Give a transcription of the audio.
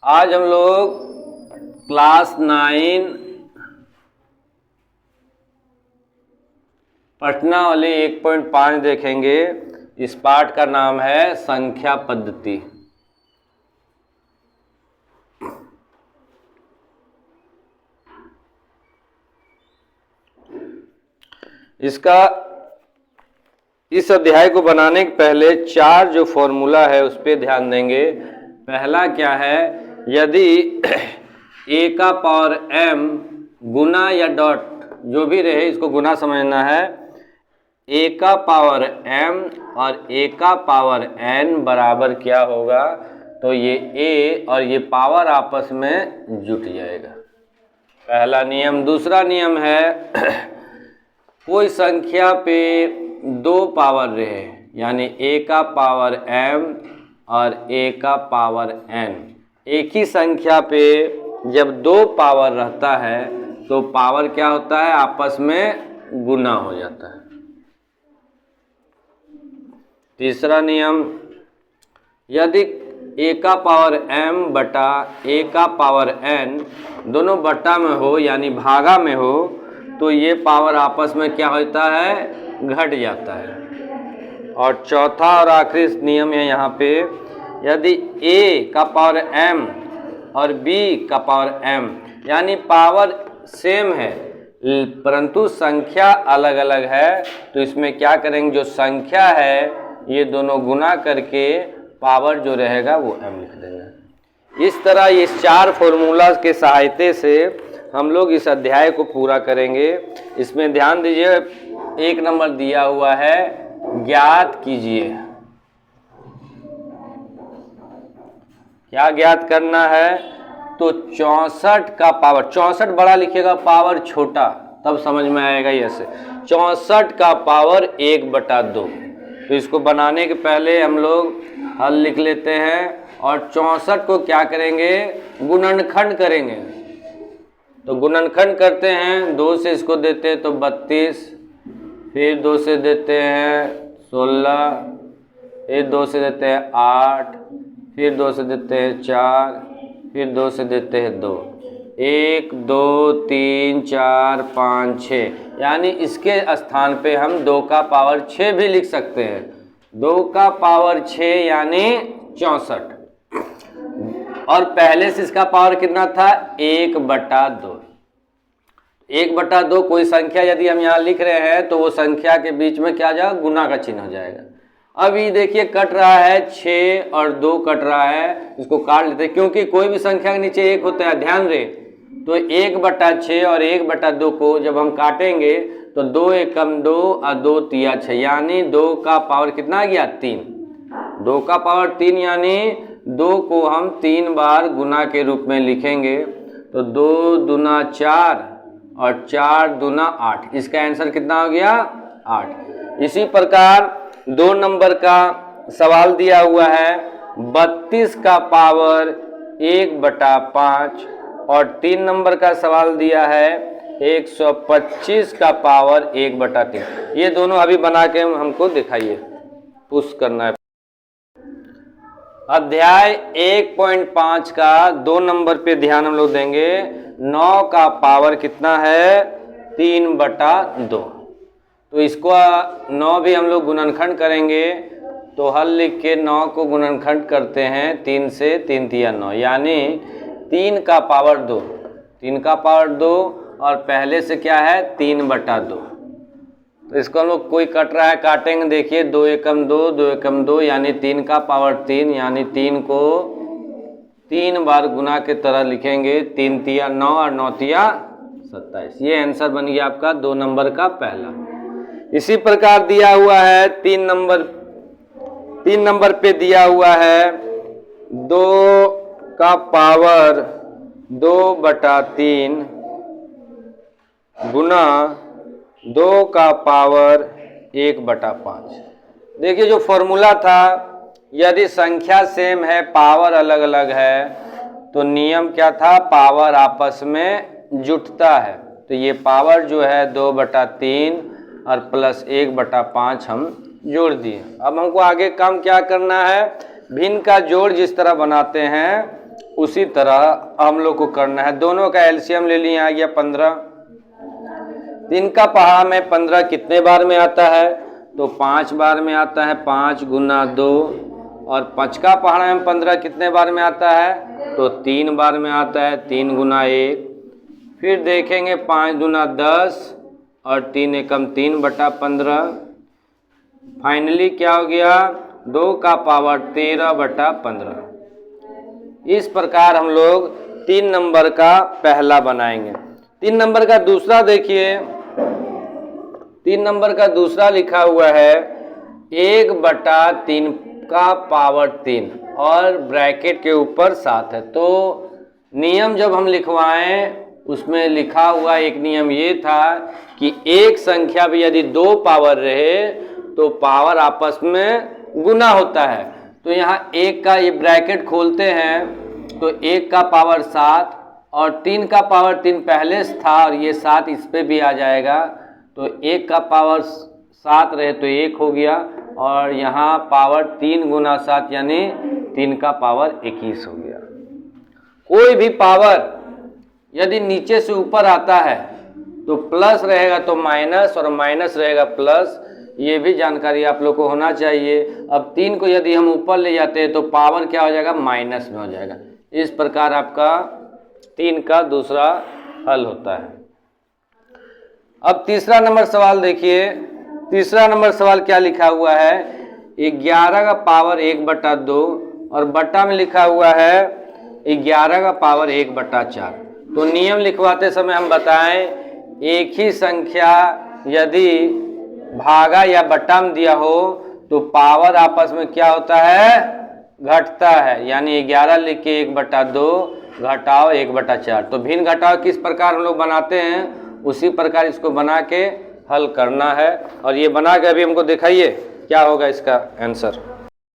आज हम लोग क्लास 9 प्रश्नावली 1.5 देखेंगे। इस पाठ का नाम है संख्या पद्धति। इस अध्याय को बनाने के पहले 4 जो फॉर्मूला है उस पर ध्यान देंगे। पहला क्या है, यदि a का पावर m गुना या डॉट जो भी रहे इसको गुना समझना है, a का पावर m और a का पावर n बराबर क्या होगा, तो ये a और ये पावर आपस में जुट जाएगा। पहला नियम। दूसरा नियम है कोई संख्या पे 2 पावर रहे, यानी a का पावर m और a का पावर n। एक ही संख्या पे जब 2 पावर रहता है तो पावर क्या होता है, आपस में गुना हो जाता है। तीसरा नियम, यदि a का पावर m बटा a का पावर n दोनों बटा में हो यानी भागा में हो तो ये पावर आपस में क्या होता है, घट जाता है। और चौथा और आखिरी नियम है यहाँ पे, यदि a का पावर m और b का पावर m यानी पावर सेम है परंतु संख्या अलग अलग है, तो इसमें क्या करेंगे, जो संख्या है ये दोनों गुना करके पावर जो रहेगा वो m लिख देंगे। इस तरह इस 4 फॉर्मूला के सहायता से हम लोग इस अध्याय को पूरा करेंगे। इसमें ध्यान दीजिए, 1 नंबर दिया हुआ है, ज्ञात कीजिए। क्या ज्ञात करना है, तो 64 का पावर, 64 बड़ा लिखिएगा, पावर छोटा, तब समझ में आएगा। ऐसे 64 का पावर 1/2। तो इसको बनाने के पहले हम लोग हल लिख लेते हैं और 64 को क्या करेंगे, गुणनखंड करेंगे। तो गुणनखंड करते हैं, 2 से इसको देते हैं तो 32, फिर 2 से देते हैं 16, फिर 2 से देते हैं 8, फिर 2 से देते हैं 4, फिर 2 से देते हैं 2। 1 2 3 4 5 6, यानी इसके स्थान पे हम 2 का पावर 6 भी लिख सकते हैं। 2 का पावर 6 यानी 64। और पहले से इसका पावर कितना था, 1/2। 1/2 कोई संख्या यदि हम यहाँ लिख रहे हैं तो वो संख्या के बीच में क्या जाएगा, गुना का चिन्ह हो जाएगा। अब ये देखिए कट रहा है, 6 और 2 कट रहा है, इसको काट लेते हैं क्योंकि कोई भी संख्या के नीचे 1 होता है, ध्यान रहे। तो 1/6 और 1/2 को जब हम काटेंगे तो 2 एकम 2 और 2 तिया 6, यानी 2 का पावर कितना आ गया, 3। 2 का पावर 3 यानी 2 को हम 3 बार गुना के रूप में लिखेंगे। तो 2 दूना 4 और 4 दूना 8, इसका आंसर कितना हो गया, 8। इसी प्रकार 2 नंबर का सवाल दिया हुआ है, 32 का पावर 1/5 और 3 नंबर का सवाल दिया है 125 का पावर 1/3। ये दोनों अभी बना के हमको दिखाइए, पुश करना है। अध्याय 1.5 का 2 नंबर पे ध्यान हम लोग देंगे। 9 का पावर कितना है, 3/2। तो इसको 9 भी हम लोग गुणनखंड करेंगे, तो हल लिख के 9 को गुणनखंड करते हैं 3 से, 3 तिया 9, यानी 3 का पावर 2। 3 का पावर 2 और पहले से क्या है, 3/2। तो इसको हम लोग कोई कट रहा है, काटेंगे, देखिए 2 एकम 2, 2 एकम 2, यानी 3 का पावर 3, यानी 3 को 3 बार गुना के तरह लिखेंगे। 3 तिया 9 और 9 तिया 27। ये आंसर बन गया आपका 2 नंबर का पहला। इसी प्रकार दिया हुआ है 3 नंबर पे दिया हुआ है 2 का पावर 2/3 गुना 2 का पावर 1/5। देखिए जो फॉर्मूला था, यदि संख्या सेम है पावर अलग अलग है तो नियम क्या था, पावर आपस में जुटता है। तो ये पावर जो है 2/3 और प्लस 1/5 हम जोड़ दिए। अब हमको आगे काम क्या करना है, भिन्न का जोड़ जिस तरह बनाते हैं उसी तरह हम लोग को करना है। दोनों का एलसीएम ले लिया, आ गया 15। 3 का पहाड़ा में 15 कितने बार में आता है? तो 5 बार में आता है, 5 गुना 2। और 5 का पहाड़ा में 15 कितने बार में आता है? तो 3 बार में आता है, 3 गुना 1। फिर देखेंगे 5 गुना 10 और 3 एकम 3/15। फाइनली क्या हो गया? 2 का पावर 13/15। इस प्रकार हम लोग 3 नंबर का पहला बनाएंगे। 3 नंबर का दूसरा देखिए, 3 नंबर का दूसरा लिखा हुआ है 1/3 का पावर 3 और ब्रैकेट के ऊपर 7 है। तो नियम जब हम लिखवाएं उसमें लिखा हुआ एक नियम ये था कि एक संख्या भी यदि 2 पावर रहे तो पावर आपस में गुना होता है। तो यहाँ 1 का ये ब्रैकेट खोलते हैं तो 1 का पावर 7 और 3 का पावर 3 पहले से था और ये 7 इस पे भी आ जाएगा। तो 1 का पावर 7 रहे तो 1 हो गया और यहाँ पावर 3 गुना 7 यानी 3 का पावर 21 हो गया। कोई भी पावर यदि नीचे से ऊपर आता है तो प्लस रहेगा तो माइनस और माइनस रहेगा प्लस, ये भी जानकारी आप लोग को होना चाहिए। अब 3 को यदि हम ऊपर ले जाते हैं तो पावर क्या हो जाएगा? माइनस में हो जाएगा। इस प्रकार आपका 3 का दूसरा हल होता है। अब तीसरा नंबर सवाल देखिए। तीसरा नंबर सवाल क्या लिखा हुआ है? 11 का पावर 1/2 और बट्टा में लिखा हुआ है 11 का पावर 1/4। तो नियम लिखवाते समय हम बताएं एक ही संख्या यदि भागा या बट्टा में दिया हो तो पावर आपस में क्या होता है? घटता है। यानी 11 लिख के 1/2 घटाओ 1/4। तो भिन्न घटाओ किस प्रकार हम लोग बनाते हैं उसी प्रकार इसको बना के हल करना है। और ये बना के अभी हमको दिखाइए क्या होगा इसका आंसर।